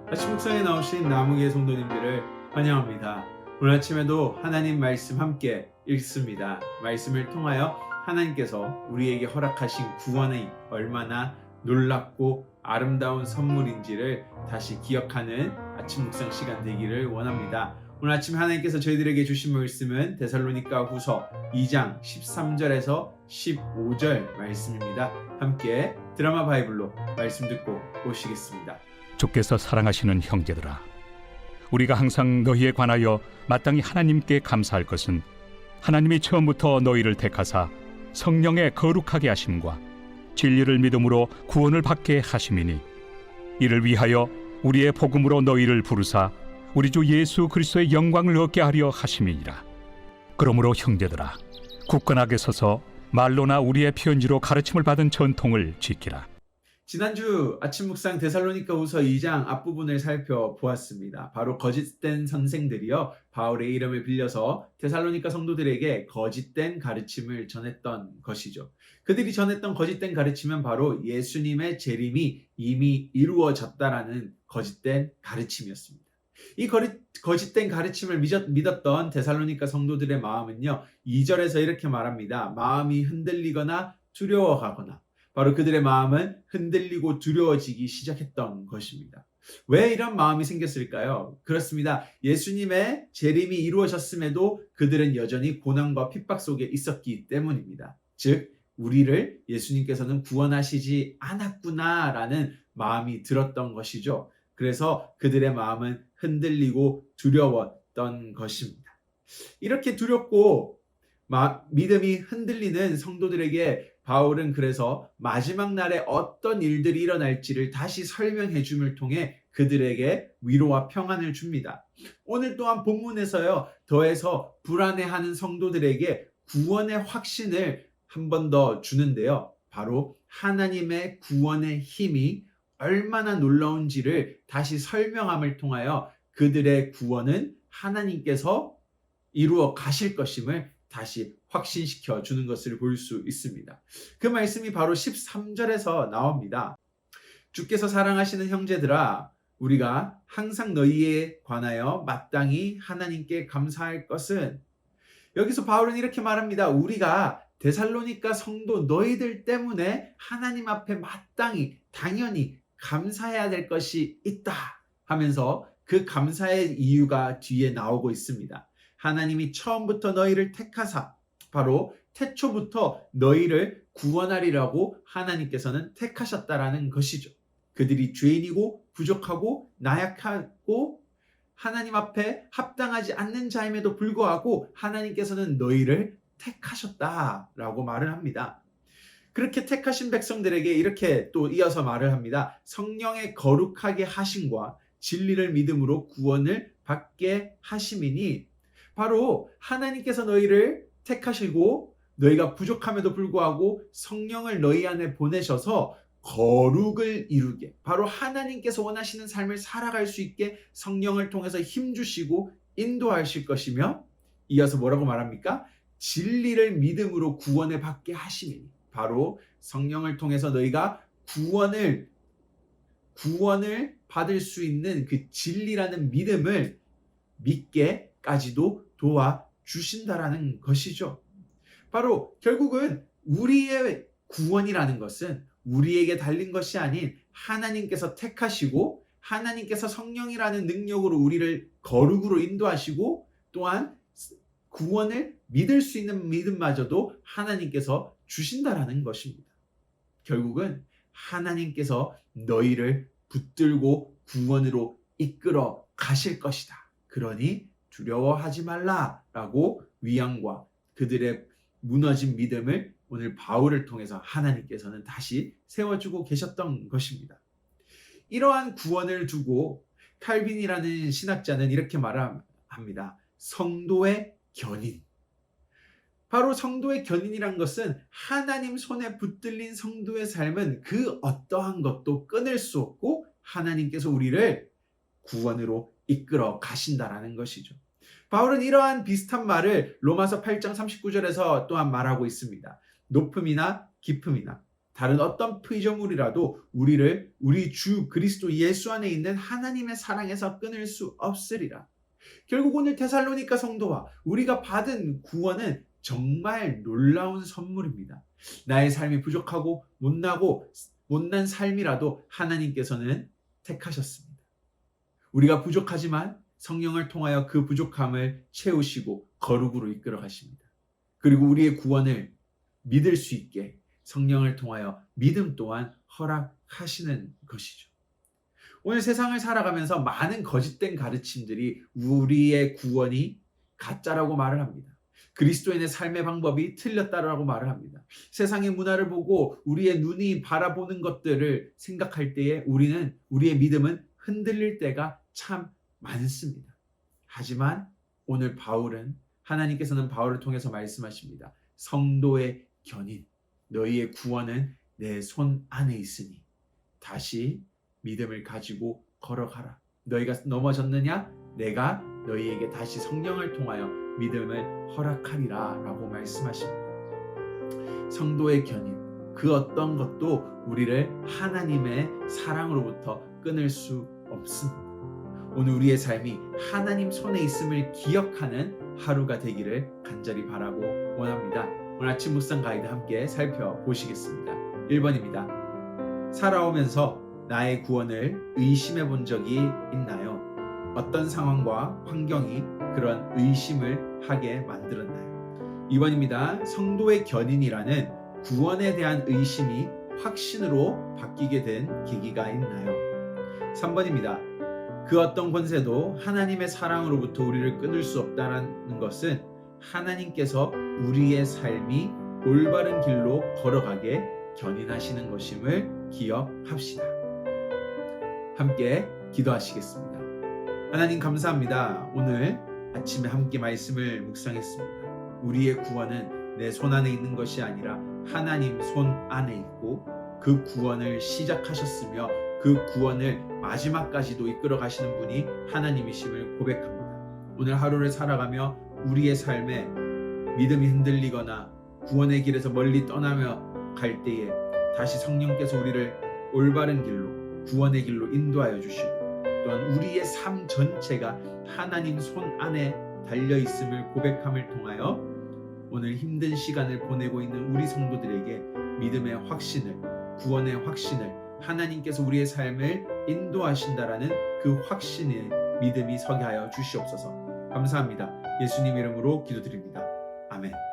아침 묵상에 나오신 나무의 성도님들을 환영합니다. 오늘 아침에도 하나님 말씀 함께 읽습니다. 말씀을 통하여 하나님께서 우리에게 허락하신 구원이 얼마나 놀랍고 아름다운 선물인지를 다시 기억하는 아침 묵상 시간 되기를 원합니다. 오늘 아침 하나님께서 저희들에게 주신 말씀은 데살로니가 후서 2장 13절에서 15절 말씀입니다. 함께 드라마 바이블로 말씀 듣고 오시겠습니다. 주께서 사랑하시는 형제들아, 우리가 항상 너희에 관하여 마땅히 하나님께 감사할 것은 하나님이 처음부터 너희를 택하사 성령의 거룩하게 하심과 진리를 믿음으로 구원을 받게 하심이니, 이를 위하여 우리의 복음으로 너희를 부르사 우리 주 예수 그리스도의 영광을 얻게 하려 하심이니라. 그러므로 형제들아, 굳건하게 서서 말로나 우리의 편지로 가르침을 받은 전통을 지키라. 지난주 아침 묵상 데살로니가 후서 2장 앞부분을 살펴보았습니다. 바로 거짓된 선생들이요, 바울의 이름을 빌려서 데살로니가 성도들에게 거짓된 가르침을 전했던 것이죠. 그들이 전했던 거짓된 가르침은 바로 예수님의 재림이 이미 이루어졌다라는 거짓된 가르침이었습니다. 이 거짓된 가르침을 믿었던 데살로니가 성도들의 마음은요, 2절에서 이렇게 말합니다. 마음이 흔들리거나 두려워하거나, 바로 그들의 마음은 흔들리고 두려워지기 시작했던 것입니다. 왜 이런 마음이 생겼을까요? 그렇습니다. 예수님의 재림이 이루어졌음에도 그들은 여전히 고난과 핍박 속에 있었기 때문입니다. 즉, 우리를 예수님께서는 구원하시지 않았구나라는 마음이 들었던 것이죠. 그래서 그들의 마음은 흔들리고 두려웠던 것입니다. 이렇게 두렵고 믿음이 흔들리는 성도들에게 바울은 그래서 마지막 날에 어떤 일들이 일어날지를 다시 설명해 줌을 통해 그들에게 위로와 평안을 줍니다. 오늘 또한 본문에서요, 더해서 불안해하는 성도들에게 구원의 확신을 한 번 더 주는데요. 바로 하나님의 구원의 힘이 얼마나 놀라운지를 다시 설명함을 통하여 그들의 구원은 하나님께서 이루어 가실 것임을 다시 확신시켜 주는 것을 볼 수 있습니다. 그 말씀이 바로 13절에서 나옵니다. 주께서 사랑하시는 형제들아, 우리가 항상 너희에 관하여 마땅히 하나님께 감사할 것은, 여기서 바울은 이렇게 말합니다. 우리가 데살로니가 성도 너희들 때문에 하나님 앞에 마땅히 당연히 감사해야 될 것이 있다 하면서 그 감사의 이유가 뒤에 나오고 있습니다. 하나님이 처음부터 너희를 택하사, 바로 태초부터 너희를 구원하리라고 하나님께서는 택하셨다라는 것이죠. 그들이 죄인이고 부족하고 나약하고 하나님 앞에 합당하지 않는 자임에도 불구하고 하나님께서는 너희를 택하셨다라고 말을 합니다. 그렇게 택하신 백성들에게 이렇게 또 이어서 말을 합니다. 성령의 거룩하게 하심과 진리를 믿음으로 구원을 받게 하심이니, 바로 하나님께서 너희를 택하시고 너희가 부족함에도 불구하고 성령을 너희 안에 보내셔서 거룩을 이루게, 바로 하나님께서 원하시는 삶을 살아갈 수 있게 성령을 통해서 힘주시고 인도하실 것이며, 이어서 뭐라고 말합니까? 진리를 믿음으로 구원을 받게 하심이니, 바로 성령을 통해서 너희가 구원을 받을 수 있는 그 진리라는 믿음을 믿게까지도 도와주신다라는 것이죠. 바로 결국은 우리의 구원이라는 것은 우리에게 달린 것이 아닌 하나님께서 택하시고 하나님께서 성령이라는 능력으로 우리를 거룩으로 인도하시고, 또한 구원을 믿을 수 있는 믿음마저도 하나님께서 주신다라는 것입니다. 결국은 하나님께서 너희를 붙들고 구원으로 이끌어 가실 것이다. 그러니 두려워하지 말라라고 위안과 그들의 무너진 믿음을 오늘 바울을 통해서 하나님께서는 다시 세워주고 계셨던 것입니다. 이러한 구원을 두고 칼빈이라는 신학자는 이렇게 말합니다. 성도의 견인. 바로 성도의 견인이란 것은 하나님 손에 붙들린 성도의 삶은 그 어떠한 것도 끊을 수 없고 하나님께서 우리를 구원으로 이끌어 가신다라는 것이죠. 바울은 이러한 비슷한 말을 로마서 8장 39절에서 또한 말하고 있습니다. 높음이나 깊음이나 다른 어떤 피조물이라도 우리를 우리 주 그리스도 예수 안에 있는 하나님의 사랑에서 끊을 수 없으리라. 결국 오늘 데살로니가 성도와 우리가 받은 구원은 정말 놀라운 선물입니다. 나의 삶이 부족하고 못난 삶이라도 하나님께서는 택하셨습니다. 우리가 부족하지만 성령을 통하여 그 부족함을 채우시고 거룩으로 이끌어 가십니다. 그리고 우리의 구원을 믿을 수 있게 성령을 통하여 믿음 또한 허락하시는 것이죠. 오늘 세상을 살아가면서 많은 거짓된 가르침들이 우리의 구원이 가짜라고 말을 합니다. 그리스도인의 삶의 방법이 틀렸다라고 말을 합니다. 세상의 문화를 보고 우리의 눈이 바라보는 것들을 생각할 때에 우리의 믿음은 흔들릴 때가 참 많습니다. 하지만 오늘 하나님께서는 바울을 통해서 말씀하십니다. 성도의 견인, 너희의 구원은 내 손 안에 있으니 다시 믿음을 가지고 걸어가라. 너희가 넘어졌느냐? 내가 너희에게 다시 성령을 통하여 믿음을 허락하리라 라고 말씀하십니다. 성도의 견인, 그 어떤 것도 우리를 하나님의 사랑으로부터 끊을 수 없습니다. 오늘 우리의 삶이 하나님 손에 있음을 기억하는 하루가 되기를 간절히 바라고 원합니다. 오늘 아침 묵상 가이드 함께 살펴보시겠습니다. 1번입니다. 살아오면서 나의 구원을 의심해 본 적이 있나요? 어떤 상황과 환경이 그런 의심을 하게 만들었나요? 2번입니다. 성도의 견인이라는 구원에 대한 의심이 확신으로 바뀌게 된 계기가 있나요? 3번입니다. 그 어떤 권세도 하나님의 사랑으로부터 우리를 끊을 수 없다는 것은 하나님께서 우리의 삶이 올바른 길로 걸어가게 견인하시는 것임을 기억합시다. 함께 기도하시겠습니다. 하나님 감사합니다. 오늘 아침에 함께 말씀을 묵상했습니다. 우리의 구원은 내 손 안에 있는 것이 아니라 하나님 손 안에 있고 그 구원을 시작하셨으며 그 구원을 마지막까지도 이끌어 가시는 분이 하나님이심을 고백합니다. 오늘 하루를 살아가며 우리의 삶에 믿음이 흔들리거나 구원의 길에서 멀리 떠나며 갈 때에 다시 성령께서 우리를 올바른 길로 구원의 길로 인도하여 주시고 또한 우리의 삶 전체가 하나님 손 안에 달려있음을 고백함을 통하여 오늘 힘든 시간을 보내고 있는 우리 성도들에게 믿음의 확신을, 구원의 확신을, 하나님께서 우리의 삶을 인도하신다라는 그 확신의 믿음이 서게 하여 주시옵소서. 감사합니다. 예수님 이름으로 기도드립니다. 아멘.